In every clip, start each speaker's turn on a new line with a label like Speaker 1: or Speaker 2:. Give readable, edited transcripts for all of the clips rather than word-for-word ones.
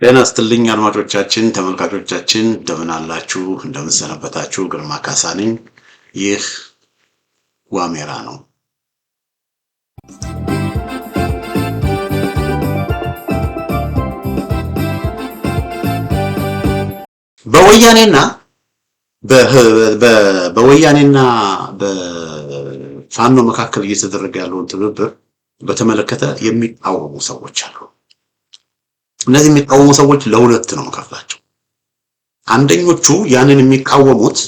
Speaker 1: ጤና ይስጥልኝ አድማጮቻችን፣ ተመልካቾቻችን እንደምን አላችሁ? እንደምን ሰነበታችሁ? ግርማ ካሳ ነኝ። ይህ ዋሜራ ነው። በወያኔና በፋኖ መካከል እየተደረገ ያለውን ትብብር በተመለከተ የሚቃወሙ ሰዎች አሉ። እነዚህ የሚቃወሙ ሰዎች ለሁለት ነው መከፍላቸው። አንደኞቹ ያንን የሚቃወሙት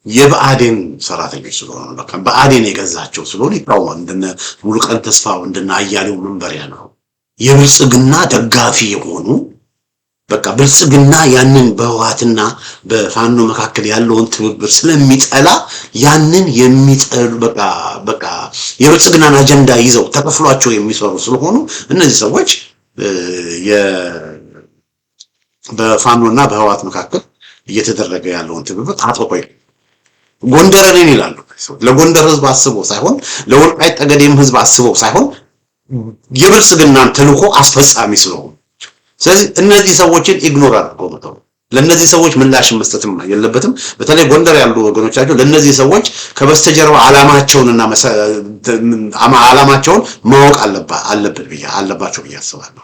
Speaker 1: የብአዴን ሰራተኞች ስለሆኑ በቃ ብአዴን የገዛቸው ስለሆነ ይቃወማሉ። እንደነ ሙሉቀን ተስፋው እንደነ አያሌው መንበሪያ ነው የብልጽግና ደጋፊ የሆኑ በቃ ብልጽግና ያንን በህወሓትና በፋኖ መካከል ያለውን ትብብር ስለሚጠላ ያንን የሚጠሉ በቃ የብልጽግናን አጀንዳ ይዘው ተከፍሏቸው የሚሰሩ ስለሆኑ እነዚህ ሰዎች በፋኖና በህወሓት መካከል እየተደረገ ያለውን ትብብር አጥብቀው ጎንደርን ይላሉ። ለጎንደር ህዝብ አስበው ሳይሆን ለወልቃይት ጠገዴም ህዝብ አስበው ሳይሆን የብልጽግናን ተልዕኮ አስፈጻሚ ስለሆኑ ስለዚህ እነዚህ ሰዎችን ኢግኖር አድርገው መተው ለነዚህ ሰዎች ምላሽ መስጠትም የለበትም። በተለይ ጎንደር ያሉ ወገኖቻቸው ለነዚህ ሰዎች ከበስተጀርባ ዓላማቸውን ማወቅ አለባቸው ብዬ አስባለሁ።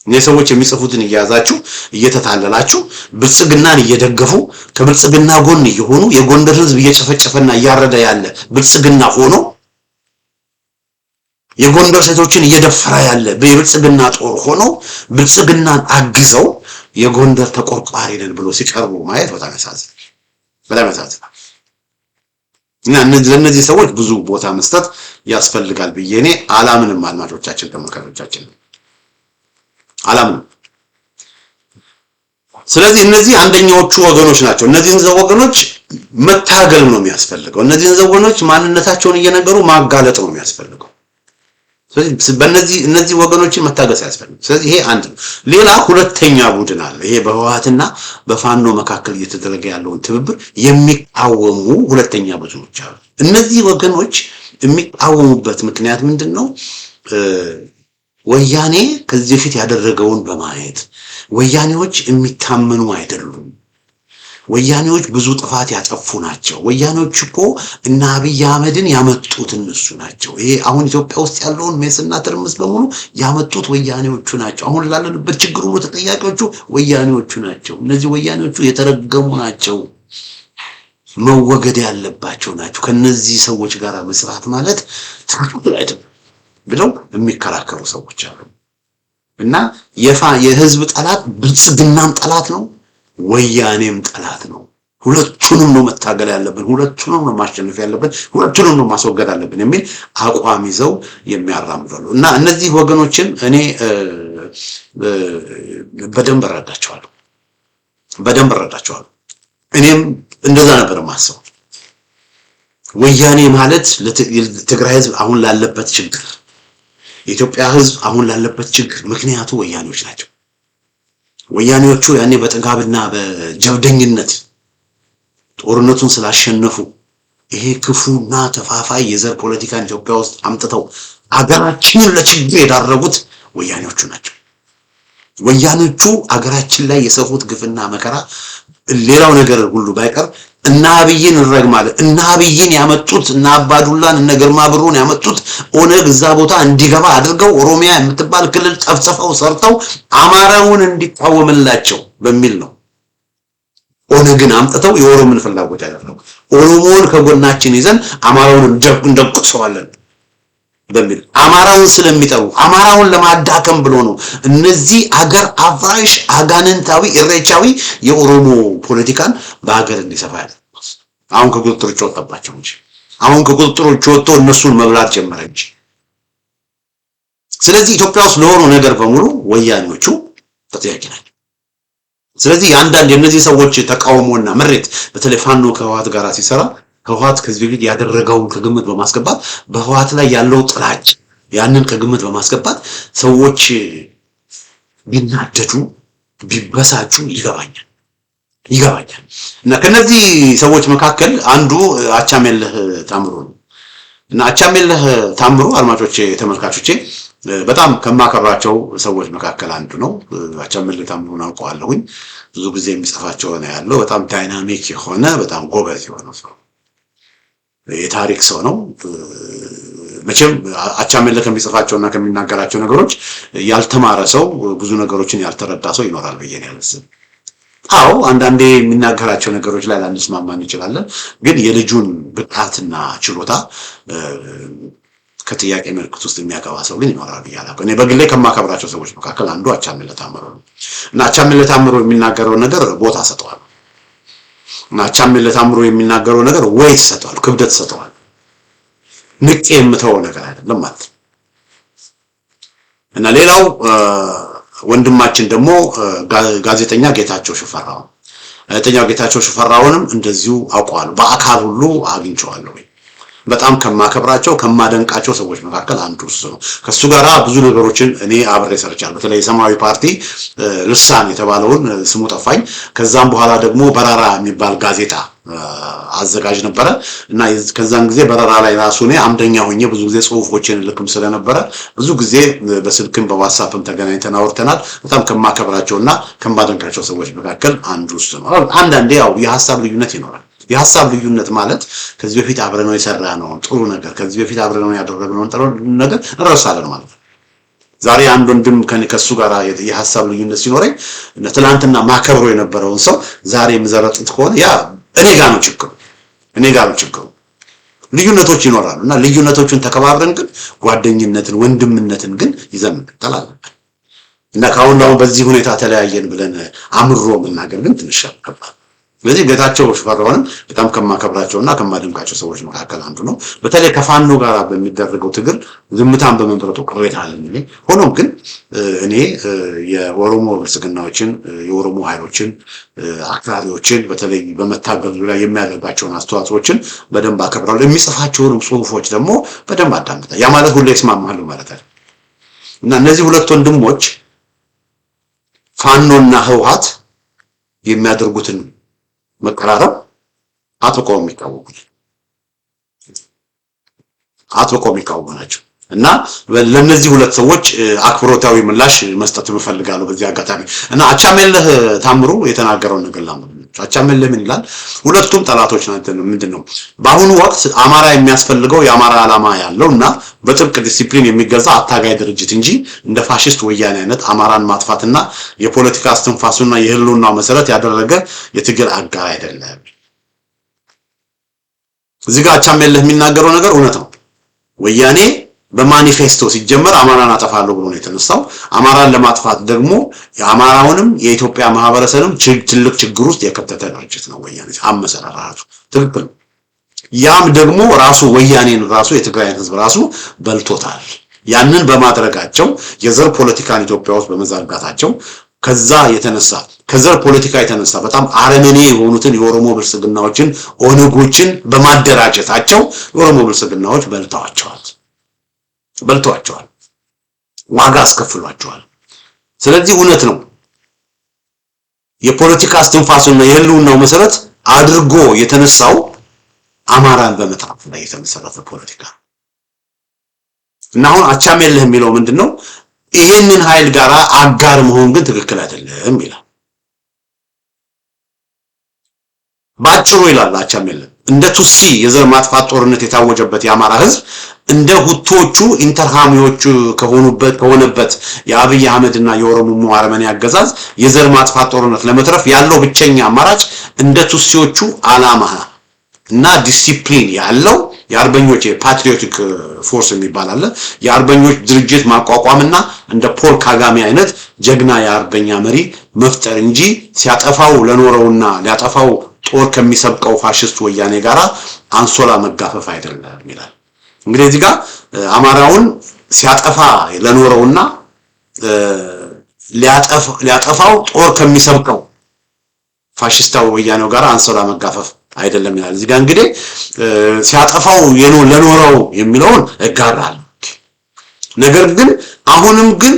Speaker 1: እነዚህ ሰዎች የሚጽፉትን እያያዛችሁ እየተታለላችሁ ብልጽግናን እየደገፉ ከብልጽግና ጎን እየሆኑ የጎንደር ህዝብ እየጨፈጨፈና እያረደ ያለ ብልጽግና ሆኖ የጎንደር ሴቶችን እየደፈረ ያለ በብልጽግና ጦር ሆኖ ብልጽግናን አግዘው የጎንደር ተቆርቋሪ ነን ብሎ ሲቀርቡ ማየት በጣም ያሳዝናል። እና ለነዚህ ሰዎች ብዙ ቦታ መስጠት ያስፈልጋል ብዬ እኔ አላምንም። አድማጮቻችን፣ ተመልካቾቻችን አላምንም። ስለዚህ እነዚህ አንደኛዎቹ ወገኖች ናቸው። እነዚህን ወገኖች መታገል ነው የሚያስፈልገው። እነዚህን ወገኖች ማንነታቸውን እየነገሩ ማጋለጥ ነው የሚያስፈልገው። ስለዚህ እነዚህ ወገኖችን መታገስ ያስፈልጋል። ስለዚህ ይሄ አንድ ነው። ሌላ ሁለተኛ ቡድን አለ። ይሄ በህወሓትና በፋኖ መካከል እየተደረገ ያለውን ትብብር የሚቃወሙ ሁለተኛ ቡድኖች አሉ። እነዚህ ወገኖች የሚቃወሙበት ምክንያት ምንድነው? ወያኔ ከዚህ በፊት ያደረገውን በማየት ወያኔዎች የሚታመኑ አይደሉም። ወያኔዎች ብዙ ጥፋት ያጠፉ ናቸው። ወያኔዎች እኮ እና አብይ አህመድን ያመጡት እነሱ ናቸው። ይሄ አሁን ኢትዮጵያ ውስጥ ያለውን ሜስና ትርምስ በሙሉ ያመጡት ወያኔዎቹ ናቸው። አሁን ላለንበት ችግር ሁሉ ተጠያቂዎቹ ወያኔዎቹ ናቸው። እነዚህ ወያኔዎቹ የተረገሙ ናቸው፣ መወገድ ያለባቸው ናቸው። ከነዚህ ሰዎች ጋር መስራት ማለት ትክክል አይደለም ብለው የሚከራከሩ ሰዎች አሉ። እና የህዝብ ጠላት ብልጽግናም ጠላት ነው፣ ወያኔም ጠላት ነው። ሁለቱንም ነው መታገል ያለብን፣ ሁለቱንም ነው ማሸነፍ ያለብን፣ ሁለቱንም ነው ማስወገድ አለብን የሚል አቋም ይዘው የሚያራምዳሉ። እና እነዚህ ወገኖችን እኔ በደንብ እረዳቸዋለሁ። እኔም እንደዛ ነበር የማስበው። ወያኔ ማለት ለትግራይ ህዝብ አሁን ላለበት ችግር፣ የኢትዮጵያ ህዝብ አሁን ላለበት ችግር ምክንያቱ ወያኔዎች ናቸው። ወያኔዎቹ ያኔ በጥጋብና በጀብደኝነት ጦርነቱን ስላሸነፉ ይሄ ክፉና ተፋፋይ የዘር ፖለቲካን ኢትዮጵያ ውስጥ አምጥተው አገራችንን ለችግር የዳረጉት ወያኔዎቹ ናቸው። ወያኔዎቹ አገራችን ላይ የሰሩት ግፍና መከራ ሌላው ነገር ሁሉ ባይቀር እና አብይን እንረግማለን። እና አብይን ያመጡት እና አባዱላን እና ግርማ ብሩን ያመጡት ኦነግ እዛ ቦታ እንዲገባ አድርገው ኦሮሚያ የምትባል ክልል ጠፍጥፈው ሰርተው አማራውን እንዲቃወምላቸው በሚል ነው ኦነግን አምጥተው የኦሮሞን ፍላጎት ያደረጉት። ኦሮሞውን ከጎናችን ይዘን አማራውን እንደቁሰዋለን በሚል አማራውን ስለሚጠሩ አማራውን ለማዳከም ብሎ ነው እነዚህ አገር አፍራሽ አጋንንታዊ ኢሬቻዊ የኦሮሞ ፖለቲካን በአገር እንዲሰፋ ያደረጉት። አሁን ከቁጥጥር ውጭ ወጣባቸው እንጂ አሁን ከቁጥጥር ውጭ ወጥቶ እነሱን መብላት ጀመረ እንጂ። ስለዚህ ኢትዮጵያ ውስጥ ለሆነው ነገር በሙሉ ወያኔዎቹ ተጠያቂ ናቸው። ስለዚህ አንዳንድ የነዚህ ሰዎች ተቃውሞና ምሬት በተለይ ፋኖ ከህወሓት ጋር ሲሰራ ህወሓት ከዚህ በፊት ያደረገውን ከግምት በማስገባት በህወሓት ላይ ያለው ጥላቻ ያንን ከግምት በማስገባት ሰዎች ቢናደዱ ቢበሳጩ ይገባኛል። እና ከነዚህ ሰዎች መካከል አንዱ አቻሜለህ ታምሩ ነው። እና አቻሜለህ ታምሩ አድማጮቼ፣ ተመልካቾቼ በጣም ከማከብራቸው ሰዎች መካከል አንዱ ነው። አቻምየለህ ታምሩን አውቀዋለሁኝ። ብዙ ጊዜ የሚጽፋቸው ነው ያለው። በጣም ዳይናሚክ የሆነ በጣም ጎበዝ የሆነ ሰው የታሪክ ሰው ነው። መቼም አቻምየለህ ከሚጽፋቸውና ከሚናገራቸው ነገሮች ያልተማረ ሰው ብዙ ነገሮችን ያልተረዳ ሰው ይኖራል ብዬ ነው ያለስም። አዎ አንዳንዴ የሚናገራቸው ነገሮች ላይ ላንስማማ እንችላለን፣ ግን የልጁን ብቃትና ችሎታ ከጥያቄ ምልክት ውስጥ የሚያገባ ሰው ግን ይኖራል ብዬ አላውቅም። እኔ በግሌ ከማከብራቸው ሰዎች መካከል አንዱ አቻምየለህ ታምሩ ነው እና አቻምየለህ ታምሩ የሚናገረውን ነገር ቦታ ሰጠዋል እና አቻምየለህ ታምሩ የሚናገረው ነገር ወይት ሰጠዋል፣ ክብደት ሰጠዋል። ንቄ የምተወው ነገር አይደለም ማለት ነው። እና ሌላው ወንድማችን ደግሞ ጋዜጠኛ ጌታቸው ሽፈራው፣ ጋዜጠኛው ጌታቸው ሽፈራውንም እንደዚሁ አውቀዋለሁ፣ በአካል ሁሉ አግኝቼዋለሁ። በጣም ከማከብራቸው ከማደንቃቸው ሰዎች መካከል አንዱ እሱ ነው። ከሱ ጋራ ብዙ ነገሮችን እኔ አብሬ ሰርቻለሁ። በተለይ የሰማያዊ ፓርቲ ልሳን የተባለውን ስሙ ጠፋኝ። ከዛም በኋላ ደግሞ በራራ የሚባል ጋዜጣ አዘጋጅ ነበረ እና ከዛን ጊዜ በራራ ላይ ራሱ እኔ አምደኛ ሆኜ ብዙ ጊዜ ጽሁፎችን ልክም ስለነበረ ብዙ ጊዜ በስልክም በዋትስአፕም ተገናኝተን አውርተናል። በጣም ከማከብራቸውና ከማደንቃቸው ሰዎች መካከል አንዱ እሱ ነው። አንዳንዴ ያው የሀሳብ ልዩነት ይኖራል። የሀሳብ ልዩነት ማለት ከዚህ በፊት አብረነው የሰራነው ጥሩ ነገር ከዚህ በፊት አብረነው ያደረግነው ጥሩ ነገር እንረሳለን ማለት ነው። ዛሬ አንድ ወንድም ከሱ ጋር የሀሳብ ልዩነት ሲኖረኝ ትናንትና ማከብሮ የነበረውን ሰው ዛሬ የምዘረጥት ከሆነ ያ እኔ ጋር ነው ችግሩ። ልዩነቶች ይኖራሉ እና ልዩነቶችን ተከባብረን ግን ጓደኝነትን ወንድምነትን ግን ይዘን እንቀጥላለን እና ካሁን በዚህ ሁኔታ ተለያየን ብለን አምሮ መናገር ግን ትንሽ ያከብዳል። ስለዚህ ጌታቸው ሽፈራውንም በጣም ከማከብራቸውና ከማደንቃቸው ሰዎች መካከል አንዱ ነው። በተለይ ከፋኖ ጋር በሚደረገው ትግል ዝምታን በመምረጡ ቅሬታ አለኝ። ሆኖም ግን እኔ የኦሮሞ ብልጽግናዎችን የኦሮሞ ኃይሎችን አክራሪዎችን በተለይ በመታገል ላይ የሚያደርጋቸውን አስተዋጽኦችን በደንብ አከብራለሁ። የሚጽፋቸውን ጽሁፎች ደግሞ በደንብ አዳምጣለሁ። ያ ማለት ሁሌ ይስማማሉ ማለት አይደለም እና እነዚህ ሁለት ወንድሞች ፋኖና ህወሓት የሚያደርጉትን መቀራረብ አጥብቀው የሚቃወሙ ናቸው እና ለነዚህ ሁለት ሰዎች አክብሮታዊ ምላሽ መስጠት እፈልጋለሁ በዚህ አጋጣሚ። እና አቻምየለህ ታምሩ የተናገረውን ነገር አቻምየለህ ምን ይላል? ሁለቱም ጠላቶች ናቸው። ምንድነው በአሁኑ ወቅት አማራ የሚያስፈልገው የአማራ ዓላማ ያለውና በጥብቅ ዲሲፕሊን የሚገዛ አታጋይ ድርጅት እንጂ እንደ ፋሽስት ወያኔ አይነት አማራን ማጥፋትና የፖለቲካ አስተንፋሱና የህልውናው መሰረት ያደረገ የትግል አጋር አይደለም። እዚህ ጋር አቻምየለህ የሚናገረው ነገር እውነት ነው። ወያኔ በማኒፌስቶ ሲጀመር አማራን አጠፋለሁ ብሎ ነው የተነሳው። አማራን ለማጥፋት ደግሞ የአማራውንም የኢትዮጵያ ማህበረሰብም ትልቅ ችግር ውስጥ የከተተ ድርጅት ነው ወያኔ አመሰራራቱ ትክክል። ያም ደግሞ ራሱ ወያኔን ራሱ የትግራይን ህዝብ ራሱ በልቶታል። ያንን በማድረጋቸው የዘር ፖለቲካን ኢትዮጵያ ውስጥ በመዛጋታቸው ከዘር ፖለቲካ የተነሳ በጣም አረመኔ የሆኑትን የኦሮሞ ብልጽግናዎችን ኦነጎችን በማደራጀታቸው የኦሮሞ ብልጽግናዎች በልተዋቸዋል፣ ዋጋ አስከፍሏቸዋል። ስለዚህ እውነት ነው የፖለቲካ አስተንፋሱና የህልውናው መሰረት አድርጎ የተነሳው አማራን በመጥራት ላይ የተመሰረተ ፖለቲካ እና አሁን አቻምየለህ የሚለው ምንድነው? ይሄንን ኃይል ጋራ አጋር መሆን ግን ትክክል አይደለም ይላል። ባጭሩ ይላል አቻምየለህ እንደ ቱሲ የዘር ማጥፋት ጦርነት የታወጀበት የአማራ ህዝብ እንደ ሁቶቹ ኢንተርሃሚዎቹ ከሆነበት የአብይ አህመድና የኦሮሞ አረመኔ አገዛዝ የዘር ማጥፋት ጦርነት ለመትረፍ ያለው ብቸኛ አማራጭ እንደ ቱሲዎቹ ዓላማ እና ዲሲፕሊን ያለው የአርበኞች ፓትሪዮቲክ ፎርስ የሚባል አለ የአርበኞች ድርጅት ማቋቋምና እንደ ፖል ካጋሜ አይነት ጀግና የአርበኛ መሪ መፍጠር እንጂ ሲያጠፋው ለኖረውና ሊያጠፋው ጦር ከሚሰብቀው ፋሽስት ወያኔ ጋራ አንሶላ መጋፈፍ አይደለም ይላል። እንግዲህ እዚህ ጋር አማራውን ሲያጠፋ ለኖረውና ሊያጠፋው ጦር ከሚሰብቀው ፋሽስታው ወያኔው ጋራ አንሶላ መጋፈፍ አይደለም ይላል። እዚህ ጋር እንግዲህ ሲያጠፋው ለኖረው የሚለውን እጋራለሁ። ነገር ግን አሁንም ግን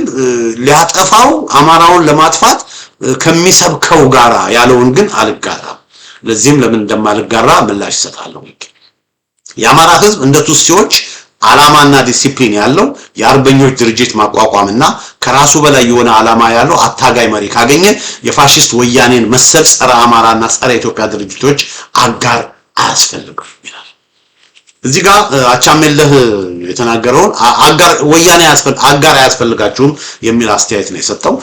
Speaker 1: ሊያጠፋው አማራውን ለማጥፋት ከሚሰብከው ጋራ ያለውን ግን አልጋራም። ለዚህም ለምን እንደማልጋራ ምላሽ እሰጣለሁ። የአማራ ህዝብ እንደ ቱሲዎች ዓላማና ዲሲፕሊን ያለው የአርበኞች ድርጅት ማቋቋምና ከራሱ በላይ የሆነ ዓላማ ያለው አታጋይ መሪ ካገኘ የፋሽስት ወያኔን መሰል ጸረ አማራና ጸረ ኢትዮጵያ ድርጅቶች አጋር አያስፈልግም ይላል። እዚህ ጋር አቻሜለህ የተናገረውን አጋር አያስፈልጋችሁም የሚል አስተያየት ነው የሰጠው።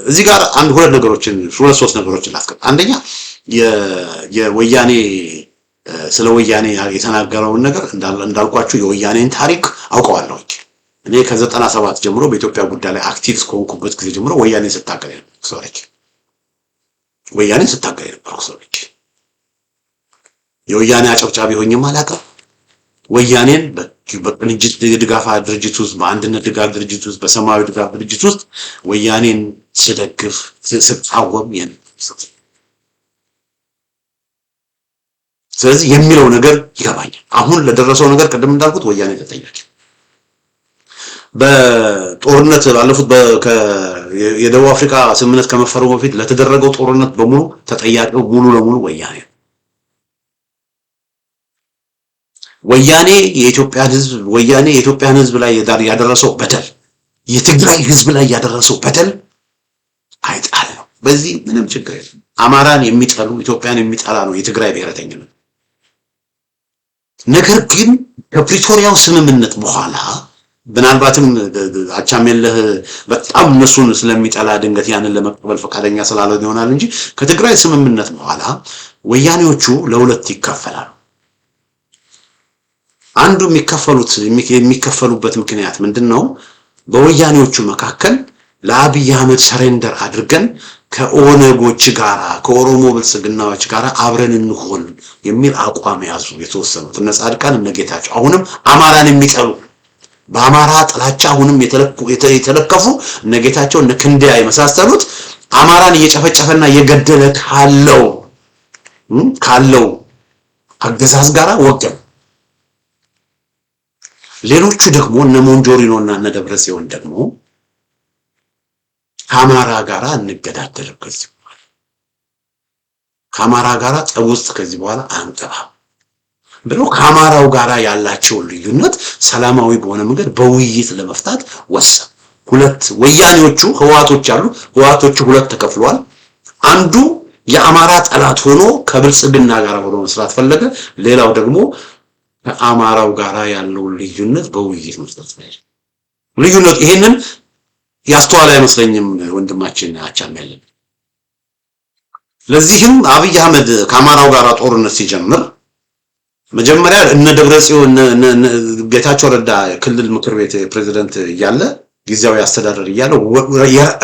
Speaker 1: እዚህ ጋር ሁለት ሶስት ነገሮችን ላስቀምጥ። አንደኛ የወያኔ ስለ ወያኔ የተናገረውን ነገር እንዳልኳችሁ የወያኔን ታሪክ አውቀዋለሁ። እኔ ከ97 ጀምሮ በኢትዮጵያ ጉዳይ ላይ አክቲቭ ከሆንኩበት ጊዜ ጀምሮ ወያኔ ስታገል የነበርኩ ሰው ነኝ። የወያኔ አጨብጫቢ ሆኜም አላውቅም። ወያኔን በቅንጅት ድጋፍ ድርጅት ውስጥ፣ በአንድነት ድጋፍ ድርጅት ውስጥ፣ በሰማያዊ ድጋፍ ድርጅት ውስጥ ወያኔን ስደግፍ ስቃወም ስለዚህ የሚለው ነገር ይገባኛል። አሁን ለደረሰው ነገር ቅድም እንዳልኩት ወያኔ ተጠያቂ በጦርነት ባለፉት የደቡብ አፍሪካ ስምምነት ከመፈረሙ በፊት ለተደረገው ጦርነት በሙሉ ተጠያቂው ሙሉ ለሙሉ ወያኔ ነው። ወያኔ የኢትዮጵያን ሕዝብ ላይ ያደረሰው በደል የትግራይ ሕዝብ ላይ ያደረሰው በደል አይጣል ነው። በዚህ ምንም ችግር የለም። አማራን የሚጠሉ ኢትዮጵያን የሚጠላ ነው የትግራይ ብሔረተኝነት። ነገር ግን ከፕሪቶሪያው ስምምነት በኋላ ምናልባትም አቻሜለህ በጣም እነሱን ስለሚጠላ ድንገት ያንን ለመቀበል ፈቃደኛ ስላልሆነ ይሆናል እንጂ ከትግራይ ስምምነት በኋላ ወያኔዎቹ ለሁለት ይከፈላሉ። አንዱ የሚከፈሉበት ምክንያት ምንድነው? በወያኔዎቹ መካከል ለአብይ አህመድ ሰሬንደር አድርገን ከኦነጎች ጋራ ከኦሮሞ ብልጽግናዎች ጋራ አብረን እንሆን የሚል አቋም ያዙ። የተወሰኑት እነ ጻድቃን እነ ጌታቸው አሁንም አማራን የሚጠሉ በአማራ ጥላቻ አሁንም የተለከፉ እነ ጌታቸው እነ ክንደያ የመሳሰሉት አማራን እየጨፈጨፈና እየገደለ ካለው አገዛዝ ጋራ ወገን። ሌሎቹ ደግሞ እነ ሞንጆሪኖና እነ ደብረጽዮን ደግሞ ከአማራ ጋራ እንገዳደልም፣ ከአማራ ጋራ ጠብ ውስጥ ከዚህ በኋላ አንገባም ብለው ከአማራው ጋራ ያላቸውን ልዩነት ሰላማዊ በሆነ መንገድ በውይይት ለመፍታት ወሰኑ። ወያኔዎቹ ህወሓቶቹ ሁለት ተከፍሏል። አንዱ የአማራ ጠላት ሆኖ ከብልጽግና ጋር ሆኖ መስራት ፈለገ። ሌላው ደግሞ ከአማራው ጋራ ያለውን ልዩነት በውይይት መስራት ፈለገ። ልዩነት ይሄንን ያስተዋለ አይመስለኝም ወንድማችን አቻሜለህ። ለዚህም አብይ አህመድ ከአማራው ጋራ ጦርነት ሲጀምር መጀመሪያ እነ ደብረጽዮን ጌታቸው ረዳ ክልል ምክር ቤት ፕሬዝዳንት እያለ ጊዜያዊ አስተዳደር እያለ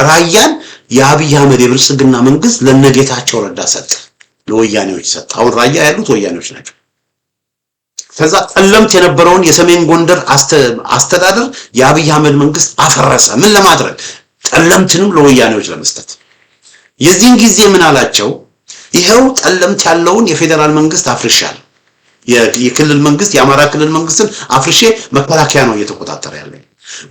Speaker 1: ራያን የአብይ አህመድ የብልጽግና መንግስት ለነጌታቸው ረዳ ሰጠ፣ ለወያኔዎች ሰጠ። አሁን ራያ ያሉት ወያኔዎች ናቸው። ከዛ ጠለምት የነበረውን የሰሜን ጎንደር አስተዳደር የአብይ አህመድ መንግስት አፈረሰ። ምን ለማድረግ? ጠለምትንም ለወያኔዎች ለመስጠት። የዚህን ጊዜ ምን አላቸው? ይሄው ጠለምት ያለውን የፌደራል መንግስት አፍርሻለሁ፣ የክልል መንግስት የአማራ ክልል መንግስትን አፍርሼ መከላከያ ነው እየተቆጣጠረ ያለው።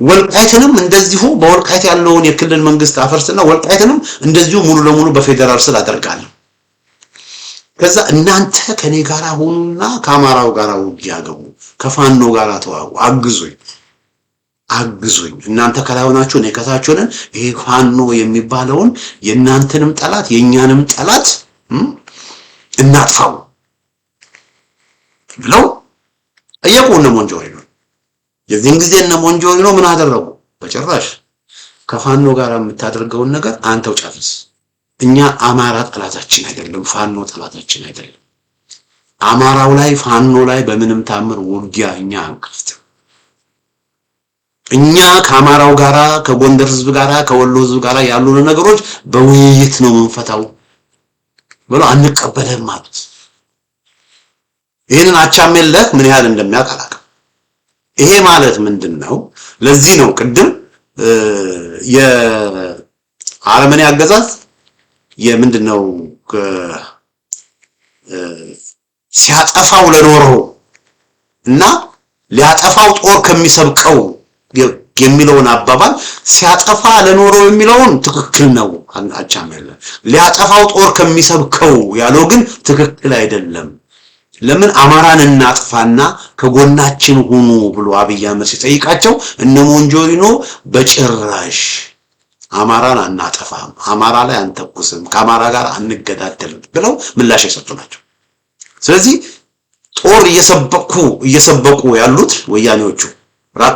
Speaker 1: ወልቃይትንም እንደዚሁ በወልቃይት ያለውን የክልል መንግስት አፈርስና ወልቃይትንም እንደዚሁ ሙሉ ለሙሉ በፌደራል ስር አደርጋለሁ። ከዛ እናንተ ከኔ ጋራ ሆኑና ከአማራው ጋራ ውጊያ ገቡ፣ ከፋኖ ጋራ ተዋጉ፣ አግዙኝ። እናንተ ከላይ ሆናችሁ እኔ ከታች ሆነን ይሄ ፋኖ የሚባለውን የእናንተንም ጠላት የኛንም ጠላት እናጥፋው ብለው ጠየቁ እነ ሞንጆሪኖ። የዚህን ጊዜ እነ ሞንጆሪኖ ምን አደረጉ? በጭራሽ ከፋኖ ጋር የምታደርገውን ነገር አንተው ጨርስ። እኛ አማራ ጠላታችን አይደለም፣ ፋኖ ጠላታችን አይደለም። አማራው ላይ ፋኖ ላይ በምንም ታምር ውጊያ እኛ አንከፍትም። እኛ ከአማራው ጋራ ከጎንደር ህዝብ ጋራ ከወሎ ህዝብ ጋራ ያሉን ነገሮች በውይይት ነው መንፈታው ብሎ አንቀበልም ማለት። ይሄንን አቻሜለህ ምን ያህል እንደሚያውቅ አላውቅም። ይሄ ማለት ምንድነው? ለዚህ ነው ቅድም የአረመኔ አገዛዝ የምንድነው ሲያጠፋው ለኖረው እና ሊያጠፋው ጦር ከሚሰብቀው የሚለውን አባባል ሲያጠፋ ለኖረው የሚለውን ትክክል ነው አቻሜለህ። ሊያጠፋው ጦር ከሚሰብከው ያለው ግን ትክክል አይደለም። ለምን አማራን እናጥፋና ከጎናችን ሁኑ ብሎ አብይ አህመድ ሲጠይቃቸው እነ ሞንጆሪኖ በጭራሽ አማራን አናጠፋም፣ አማራ ላይ አንተኩስም፣ ከአማራ ጋር አንገዳደልም ብለው ምላሽ የሰጡ ናቸው። ስለዚህ ጦር እየሰበቁ ያሉት ወያኔዎቹ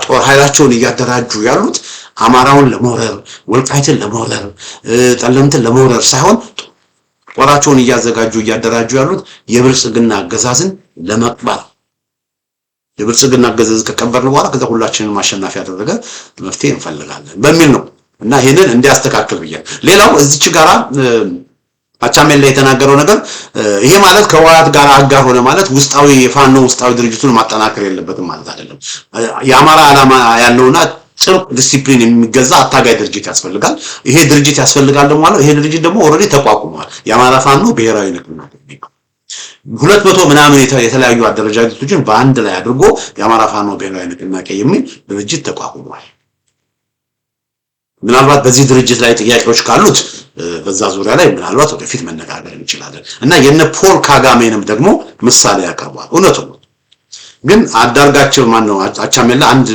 Speaker 1: ጦር ኃይላቸውን እያደራጁ ያሉት አማራውን ለመውረር፣ ወልቃይትን ለመውረር፣ ጠለምትን ለመውረር ሳይሆን ጦራቸውን እያደራጁ ያሉት የብልጽግና አገዛዝን ለመቅበር። የብልጽግና አገዛዝ ከቀበርን በኋላ ከዛ ሁላችንን ማሸናፊ ያደረገ መፍትሄ እንፈልጋለን በሚል ነው እና ይሄንን እንዲያስተካክል ብያለሁ። ሌላው እዚች ጋራ አቻሜላ የተናገረው ነገር ይሄ ማለት ከህወሓት ጋር አጋር ሆነ ማለት ውስጣዊ የፋኖ ውስጣዊ ድርጅቱን ማጠናከር የለበትም ማለት አይደለም። የአማራ ዓላማ ያለውና ጥብቅ ዲሲፕሊን የሚገዛ አታጋይ ድርጅት ያስፈልጋል። ይሄ ድርጅት ያስፈልጋል ደግሞ ማለት ይሄ ድርጅት ደግሞ ኦልሬዲ ተቋቁሟል። የአማራ ፋኖ ብሔራዊ ንቅናቄ 200 ምናምን የተለያዩ አደረጃጀቶችን በአንድ ላይ አድርጎ የአማራ ፋኖ ብሔራዊ ንቅናቄ የሚል ድርጅት ተቋቁሟል። ምናልባት በዚህ ድርጅት ላይ ጥያቄዎች ካሉት በዛ ዙሪያ ላይ ምናልባት ወደፊት መነጋገር እንችላለን እና የነ ፖል ካጋሜንም ደግሞ ምሳሌ ያቀርባል። እውነቱ ነው። ግን አዳርጋቸው ማነው አቻሜላ አንድ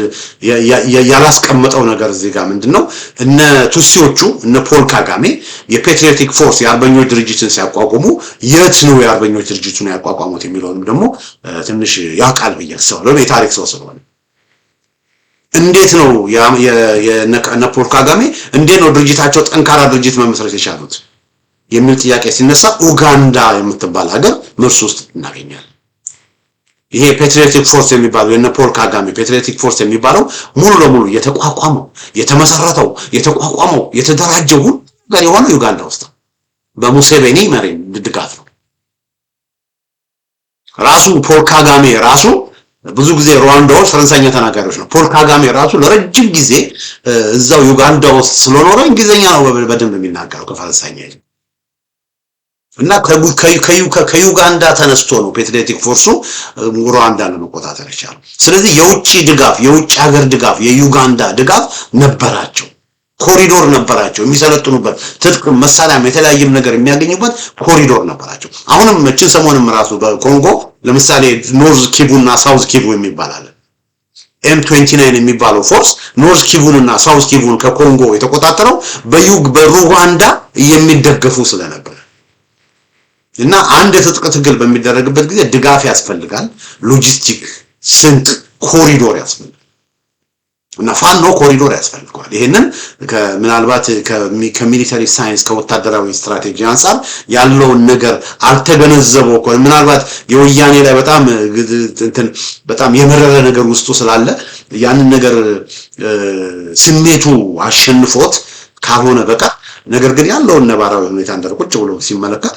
Speaker 1: ያላስቀመጠው ነገር እዚህ ጋር ምንድነው እነ ቱሲዎቹ እነ ፖል ካጋሜ የፔትሪዮቲክ ፎርስ የአርበኞች ድርጅትን ሲያቋቁሙ የት ነው የአርበኞች ድርጅቱን ያቋቋሙት የሚለውንም ደግሞ ትንሽ ያውቃል ብዬ አስባለሁ። የታሪክ ሰው ስለሆነ እንዴት ነው የነ ፖል ካጋሜ እንዴት ነው ድርጅታቸው ጠንካራ ድርጅት መመስረት የቻሉት የሚል ጥያቄ ሲነሳ ኡጋንዳ የምትባል ሀገር መልስ ውስጥ እናገኛለን። ይሄ ፔትሪዮቲክ ፎርስ የሚባለው የነ ፖል ካጋሜ ፔትሪዮቲክ ፎርስ የሚባለው ሙሉ ለሙሉ የተቋቋመው የተመሰረተው የተቋቋመው የተደራጀው ሁሉ ነገር የሆነው ዩጋንዳ ውስጥ በሙሴቬኒ መሪ ድጋፍ ነው። ራሱ ፖል ካጋሜ ራሱ ብዙ ጊዜ ሩዋንዳዎች ፈረንሳይኛ ተናጋሪዎች ነው። ፖል ካጋሜ ራሱ ለረጅም ጊዜ እዛው ዩጋንዳ ውስጥ ስለኖረ እንግሊዝኛ ነው በደንብ የሚናገረው ከፈረንሳይኛ ይልቅ እና ከዩጋንዳ ተነስቶ ነው ፔትሪዮቲክ ፎርሱ ሩዋንዳን ለመቆጣጠር የቻለው። ስለዚህ የውጭ ድጋፍ የውጭ ሀገር ድጋፍ የዩጋንዳ ድጋፍ ነበራቸው። ኮሪዶር ነበራቸው የሚሰለጥኑበት ትጥቅ መሳሪያም የተለያየም ነገር የሚያገኙበት ኮሪዶር ነበራቸው። አሁንም እችን ሰሞንም ራሱ በኮንጎ ለምሳሌ ኖርዝ ኪቡና ሳውዝ ኪቡ የሚባል አለ። M29 የሚባለው ፎርስ ኖርዝ ኪቡንና ሳውዝ ኪቡን ከኮንጎ የተቆጣጠረው በሩዋንዳ የሚደገፉ ስለነበር እና አንድ የትጥቅ ትግል በሚደረግበት ጊዜ ድጋፍ ያስፈልጋል፣ ሎጂስቲክ ስንቅ ኮሪዶር ያስፈልጋል እና ፋኖ ኮሪዶር ያስፈልጋል። ይሄንን ምናልባት ከሚሊተሪ ሳይንስ ከወታደራዊ ስትራቴጂ አንፃር ያለውን ነገር አልተገነዘበው እኮ ምናልባት የወያኔ ላይ በጣም የመረረ ነገር ውስጡ ስላለ ያንን ነገር ስሜቱ አሸንፎት ካልሆነ በቃ ነገር ግን ያለውን ነባራዊ ሁኔታ እንደርቁጭ ብሎ ሲመለከት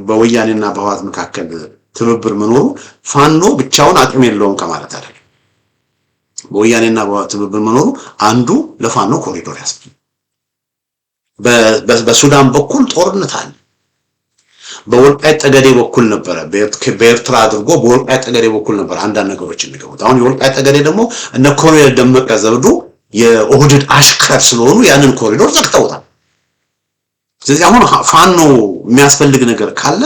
Speaker 1: በወያኔና በህወሓት መካከል ትብብር መኖሩ ፋኖ ብቻውን አቅም የለውም ከማለት አይደለም። በወያኔና በህወሓት ትብብር መኖሩ አንዱ ለፋኖ ኮሪዶር ያስፈልጋል። በሱዳን በኩል ጦርነት አለ። በወልቃይት ጠገዴ በኩል ነበረ በኤርትራ አድርጎ በወልቃይት ጠገዴ በኩል ነበር አንዳንድ ነገሮች የሚገቡት። አሁን የወልቃይት ጠገዴ ደግሞ እነ ኮሎኔል ደመቀ ዘውዱ የኦህዴድ አሽከር ስለሆኑ ያንን ኮሪዶር ዘግተውታል። ስለዚህ አሁን ፋኖ የሚያስፈልግ ነገር ካለ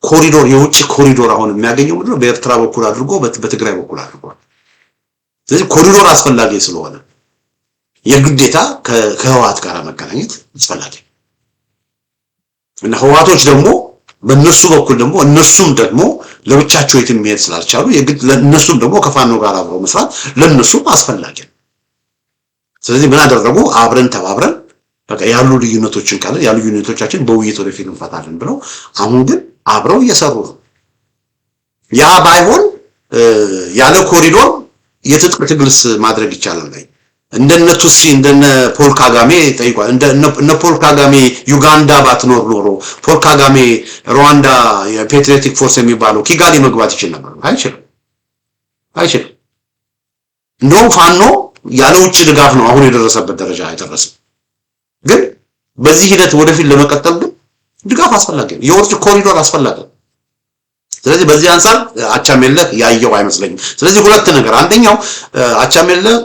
Speaker 1: ኮሪዶር የውጭ ኮሪዶር አሁን የሚያገኘው ምንድነው በኤርትራ በኩል አድርጎ በትግራይ በኩል አድርጎ። ስለዚህ ኮሪዶር አስፈላጊ ስለሆነ የግዴታ ከህወሓት ጋር መገናኘት አስፈላጊ እና ህወሓቶች ደግሞ በእነሱ በኩል ደግሞ እነሱም ደግሞ ለብቻቸው የትም መሄድ ስላልቻሉ የግድ ለእነሱም ደግሞ ከፋኖ ጋር አብረው መስራት ለእነሱም አስፈላጊ ነው። ስለዚህ ምን አደረጉ? አብረን ተባብረን በቃ ያሉ ልዩነቶችን ካለ ያሉ ልዩነቶቻችን በውይይት ወደፊት እንፈታለን ብለው አሁን ግን አብረው እየሰሩ ነው። ያ ባይሆን ያለ ኮሪዶር የትጥቅ ትግልስ ማድረግ ይቻላል ላይ እንደነ ቱሲ እንደነ ፖል ካጋሜ ጠይቋል። እንደነ ፖል ካጋሜ ዩጋንዳ ባትኖር ኖሮ ፖል ካጋሜ ሩዋንዳ የፔትሪዮቲክ ፎርስ የሚባለው ኪጋሊ መግባት ይችል ነበር? አይችልም። እንደውም ፋኖ ያለ ውጭ ድጋፍ ነው አሁን የደረሰበት ደረጃ አይደረስም። ግን በዚህ ሂደት ወደፊት ለመቀጠል ግን ድጋፍ አስፈላጊ ነው። የውጭ ኮሪዶር አስፈላጊ ነው። ስለዚህ በዚህ አንፃር አቻሜለህ ያየው አይመስለኝም። ስለዚህ ሁለት ነገር፣ አንደኛው አቻሜለህ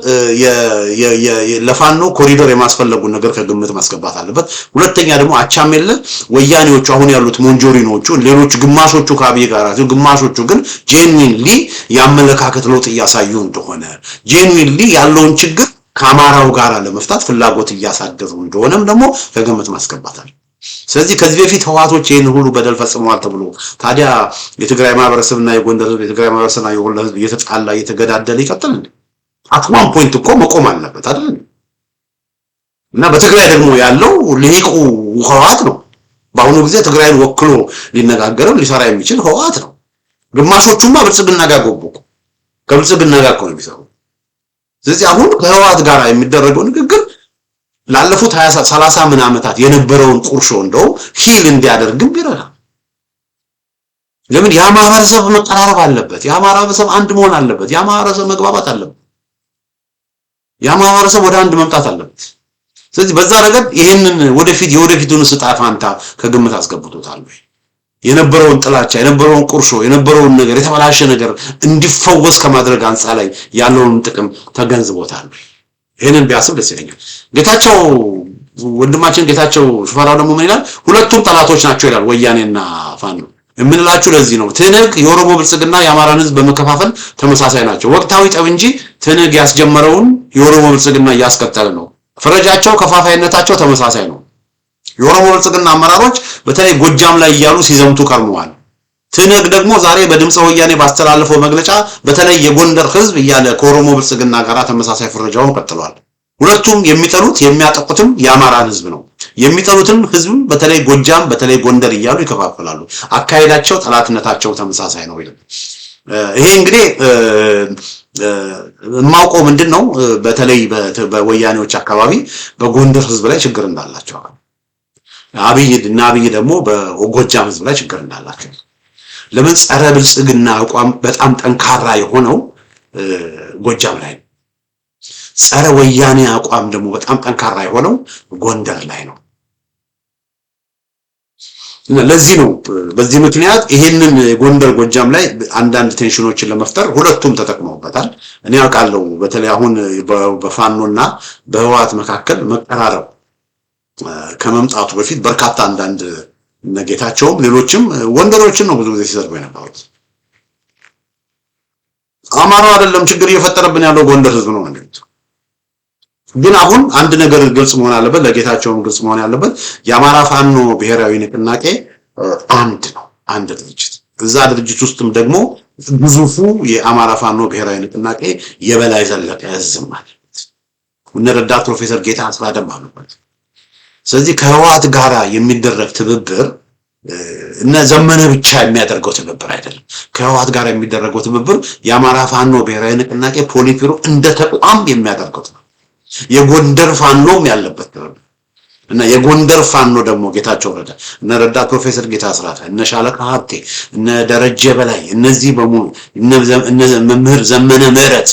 Speaker 1: ለፋኖ ኮሪዶር የማስፈለጉን ነገር ከግምት ማስገባት አለበት። ሁለተኛ ደግሞ አቻሜለህ ወያኔዎቹ አሁን ያሉት ሞንጆሪኖቹ ሌሎች ግማሾቹ ከአብይ ጋር ግማሾቹ ግን ጄንዊንሊ ያመለካከት ለውጥ እያሳዩ እንደሆነ ጄንዊንሊ ያለውን ችግር ከአማራው ጋር ለመፍታት ፍላጎት እያሳደሩ እንደሆነም ደግሞ ከግምት ማስገባት አለ። ስለዚህ ከዚህ በፊት ህዋቶች ይህን ሁሉ በደል ፈጽመዋል ተብሎ ታዲያ የትግራይ ማህበረሰብና የጎንደር ህዝብ የትግራይ ማህበረሰብና የወሎ ህዝብ እየተጣላ እየተገዳደለ ይቀጥል? አትዋን ፖይንት እኮ መቆም አለበት አይደል? እና በትግራይ ደግሞ ያለው ልሂቁ ህዋት ነው። በአሁኑ ጊዜ ትግራይን ወክሎ ሊነጋገርም ሊሰራ የሚችል ህዋት ነው። ግማሾቹማ ብልጽግና ጋር ጎቦቁ ከብልጽግና ጋር ነው የሚሰሩ። ስለዚህ አሁን ከህዋት ጋር የሚደረገው ንግግር ላለፉት 30 ምን ዓመታት የነበረውን ቁርሾ እንደው ሂል እንዲያደርግም ይረዳ። ለምን ያ ማህበረሰብ መቀራረብ አለበት፣ ያ ማህበረሰብ አንድ መሆን አለበት፣ ያ ማህበረሰብ መግባባት አለበት፣ ያ ማህበረሰብ ወደ አንድ መምጣት አለበት። ስለዚህ በዛ ረገድ ይሄንን የወደፊቱን ዕጣ ፈንታ ከግምት አስገብቶታል። የነበረውን ጥላቻ የነበረውን ቁርሾ የነበረውን ነገር የተበላሸ ነገር እንዲፈወስ ከማድረግ አንጻር ላይ ያለውን ጥቅም ተገንዝቦታል። ይሄንን ቢያስብ ደስ ይለኛል። ጌታቸው ወንድማችን ጌታቸው ሽፈራው ደግሞ ምን ይላል? ሁለቱም ጠላቶች ናቸው ይላል። ወያኔና ፋኖ የምንላችሁ ለዚህ ነው። ትንግ የኦሮሞ ብልጽግና የአማራን ህዝብ በመከፋፈል ተመሳሳይ ናቸው። ወቅታዊ ጠብ እንጂ ትንግ ያስጀመረውን የኦሮሞ ብልጽግና እያስቀጠለ ነው። ፈረጃቸው ከፋፋይነታቸው ተመሳሳይ ነው። የኦሮሞ ብልጽግና አመራሮች በተለይ ጎጃም ላይ እያሉ ሲዘምቱ ከርመዋል። ትንግ ደግሞ ዛሬ በድምፀ ወያኔ ባስተላለፈው መግለጫ በተለይ የጎንደር ህዝብ እያለ ከኦሮሞ ብልጽግና ጋር ተመሳሳይ ፍረጃውን ቀጥሏል። ሁለቱም የሚጠሉት የሚያጠቁትም የአማራን ህዝብ ነው። የሚጠሉትም ህዝብ በተለይ ጎጃም በተለይ ጎንደር እያሉ ይከፋፈላሉ። አካሄዳቸው ጠላትነታቸው ተመሳሳይ ነው ይላል። ይሄ እንግዲህ የማውቀው ምንድነው በተለይ በወያኔዎች አካባቢ በጎንደር ህዝብ ላይ ችግር እንዳላቸው አብይ ደግሞ በጎጃም ህዝብ ላይ ችግር እንዳላቸው ለምን ጸረ ብልጽግና አቋም በጣም ጠንካራ የሆነው ጎጃም ላይ ነው። ጸረ ወያኔ አቋም ደግሞ በጣም ጠንካራ የሆነው ጎንደር ላይ ነው። ለዚህ ነው በዚህ ምክንያት ይሄንን ጎንደር ጎጃም ላይ አንዳንድ ቴንሽኖችን ለመፍጠር ሁለቱም ተጠቅመውበታል። እኔ አውቃለሁ በተለይ አሁን በፋኖና በህዋት መካከል መቀራረብ ከመምጣቱ በፊት በርካታ አንዳንድ ነገታቸውም ሌሎችም ወንደሮችን ነው ብዙ ጊዜ ሲሰሩ የነበሩት። አማራ አይደለም ችግር እየፈጠረብን ያለው ጎንደር ህዝብ ነው ማለት ነው። ግን አሁን አንድ ነገር ግልጽ መሆን አለበት፣ ለጌታቸውም ግልጽ መሆን ያለበት የአማራ ፋኖ ብሔራዊ ንቅናቄ አንድ ነው፣ አንድ ድርጅት። እዛ ድርጅት ውስጥም ደግሞ ግዙፉ የአማራ ፋኖ ብሔራዊ ንቅናቄ የበላይ ዘለቀ ህዝብ ማለት እነ ረዳት ፕሮፌሰር ጌታ አስራደም አሉበት። ስለዚህ ከህወሓት ጋራ የሚደረግ ትብብር እነ ዘመነ ብቻ የሚያደርገው ትብብር አይደለም። ከህወሓት ጋር የሚደረገው ትብብር የአማራ ፋኖ ብሔራዊ ንቅናቄ ፖሊቲሮ እንደ ተቋም የሚያደርገው ነው። የጎንደር ፋኖም ያለበት ነው እና የጎንደር ፋኖ ደግሞ ጌታቸው ረዳ እነ ረዳት ፕሮፌሰር ጌታ አስራተ እነ ሻለቃ ሀብቴ እነ ደረጀ በላይ እነዚህ በሙሉ እነ መምህር ዘመነ ምህረት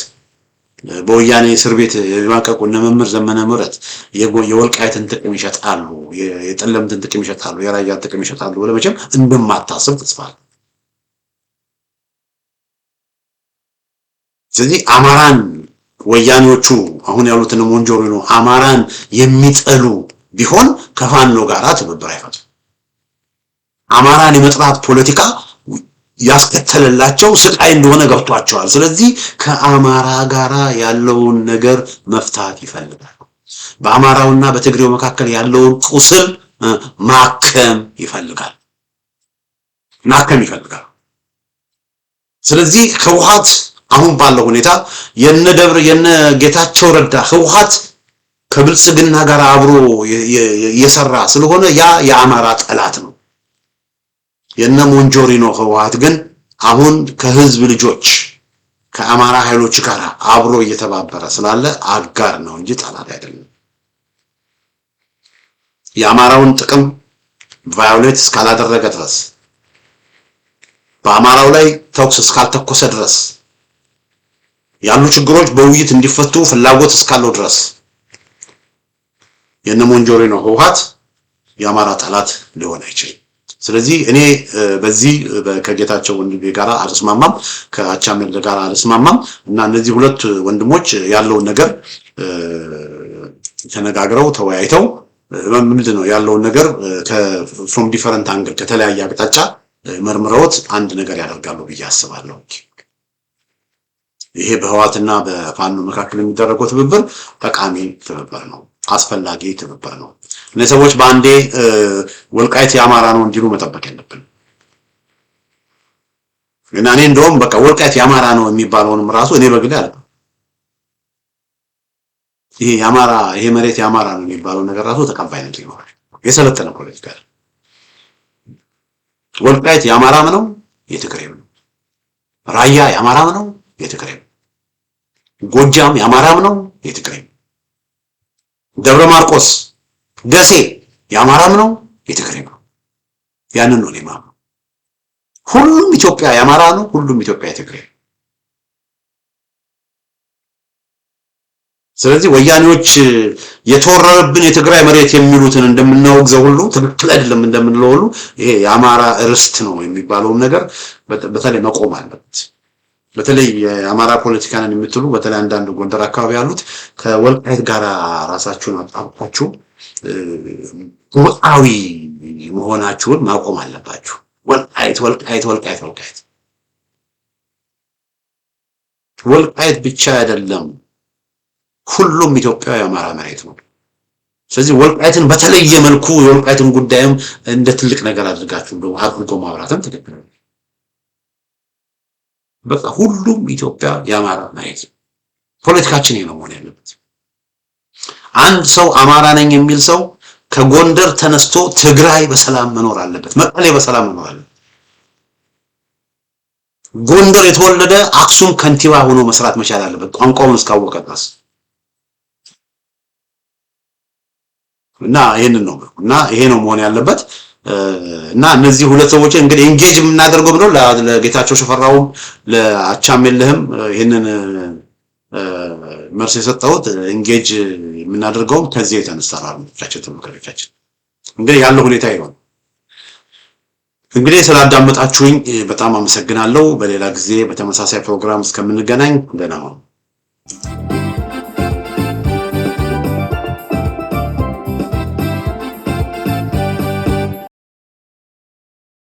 Speaker 1: በወያኔ እስር ቤት የማቀቁ እነ መምህር ዘመነ ምህረት የወልቃይትን ጥቅም ይሸጣሉ፣ የጠለምትን ጥቅም ይሸጣሉ፣ የራያን ጥቅም ይሸጣሉ ብለህ መቼም እንደማታስብ ተስፋ አለ። ስለዚህ አማራን ወያኔዎቹ አሁን ያሉትን ሞንጆሪኖ አማራን የሚጠሉ ቢሆን ከፋኖ ጋራ ትብብር አይፈጥሩም። አማራን የመጥራት ፖለቲካ ያስከተለላቸው ስቃይ እንደሆነ ገብቷቸዋል። ስለዚህ ከአማራ ጋራ ያለውን ነገር መፍታት ይፈልጋል። በአማራውና በትግሬው መካከል ያለውን ቁስል ማከም ይፈልጋል። ስለዚህ ህወሓት አሁን ባለው ሁኔታ የነ ጌታቸው ረዳ ህወሓት ከብልጽግና ጋር አብሮ የሰራ ስለሆነ ያ የአማራ ጠላት ነው። የነ ሞንጆሪኖ ህወሓት ግን አሁን ከህዝብ ልጆች ከአማራ ኃይሎች ጋር አብሮ እየተባበረ ስላለ አጋር ነው እንጂ ጠላት አይደለም። የአማራውን ጥቅም ቫዮሌት እስካላደረገ ድረስ በአማራው ላይ ተኩስ እስካልተኮሰ ድረስ ያሉ ችግሮች በውይይት እንዲፈቱ ፍላጎት እስካለው ድረስ የነ ሞንጆሪኖ ህወሓት የአማራ ጠላት ሊሆን አይችልም። ስለዚህ እኔ በዚህ ከጌታቸው ወንድሜ ጋር አልስማማም፣ ከአቻሜል ጋር አልስማማም እና እነዚህ ሁለት ወንድሞች ያለውን ነገር ተነጋግረው ተወያይተው ምንድነው ያለውን ነገር from different angle ከተለያየ አቅጣጫ መርምረውት አንድ ነገር ያደርጋሉ ብዬ አስባለሁ። ይሄ በህዋትና በፋኖ መካከል የሚደረገው ትብብር ጠቃሚ ትብብር ነው፣ አስፈላጊ ትብብር ነው። እነዚህ ሰዎች በአንዴ ወልቃይት የአማራ ነው እንዲሉ መጠበቅ የለብንም። እና እኔ እንደውም በቃ ወልቃይት የአማራ ነው የሚባለውንም ራሱ እኔ በግሌ አለ ይሄ መሬት የአማራ ነው የሚባለው ነገር ራሱ ተቀባይነት ይኖራል። የሰለጠነ ፖለቲካ ወልቃይት የአማራም ነው የትግሬም ነው፣ ራያ የአማራም ነው የትግሬም፣ ጎጃም የአማራም ነው የትግሬም፣ ደብረ ማርቆስ ደሴ የአማራም ነው የትግሬም ነው። ያንን ነው ለማም ሁሉም ኢትዮጵያ የአማራ ነው፣ ሁሉም ኢትዮጵያ የትግሬ። ስለዚህ ወያኔዎች የተወረረብን የትግራይ መሬት የሚሉትን እንደምናወግዘው ሁሉ ትክክል አይደለም እንደምንለው ሁሉ ይሄ የአማራ ርስት ነው የሚባለው ነገር በተለይ መቆም አለበት። በተለይ የአማራ ፖለቲካን የምትሉ በተለይ አንዳንድ ጎንደር አካባቢ ያሉት ከወልቃይት ጋር ራሳችሁን አጣጣችሁ ወጣዊ መሆናችሁን ማቆም አለባችሁ። ወልቃይት ብቻ አይደለም፣ ሁሉም ኢትዮጵያ የአማራ መሬት ነው። ስለዚህ ወልቃይትን በተለየ መልኩ የወልቃይትን ጉዳይም እንደ ትልቅ ነገር አድርጋችሁ እንደው አድርጎ ማብራትም ትክክል ነው። በቃ ሁሉም ኢትዮጵያ የአማራ መሬት ነው። ፖለቲካችን ይሄ ነው መሆን ያለበት። አንድ ሰው አማራ ነኝ የሚል ሰው ከጎንደር ተነስቶ ትግራይ በሰላም መኖር አለበት፣ መቀሌ በሰላም መኖር አለበት። ጎንደር የተወለደ አክሱም ከንቲባ ሆኖ መስራት መቻል አለበት ቋንቋውን እስካወቀ ድረስ። እና ይሄ ነው መሆን ያለበት። እና እነዚህ ሁለት ሰዎች እንግዲህ ኢንጌጅ የምናደርገው ብለው ለጌታቸው ሽፈራውም ለአቻሜልህም ይሄንን መልስ የሰጠሁት ኢንጌጅ የምናደርገው ከዚህ የተነሳ ነው። ተመልካቾቻችን እንግዲህ ያለው ሁኔታ ይሆን እንግዲህ ስላዳመጣችሁኝ በጣም አመሰግናለሁ። በሌላ ጊዜ በተመሳሳይ ፕሮግራም እስከምንገናኝ ደህና ሁኑ።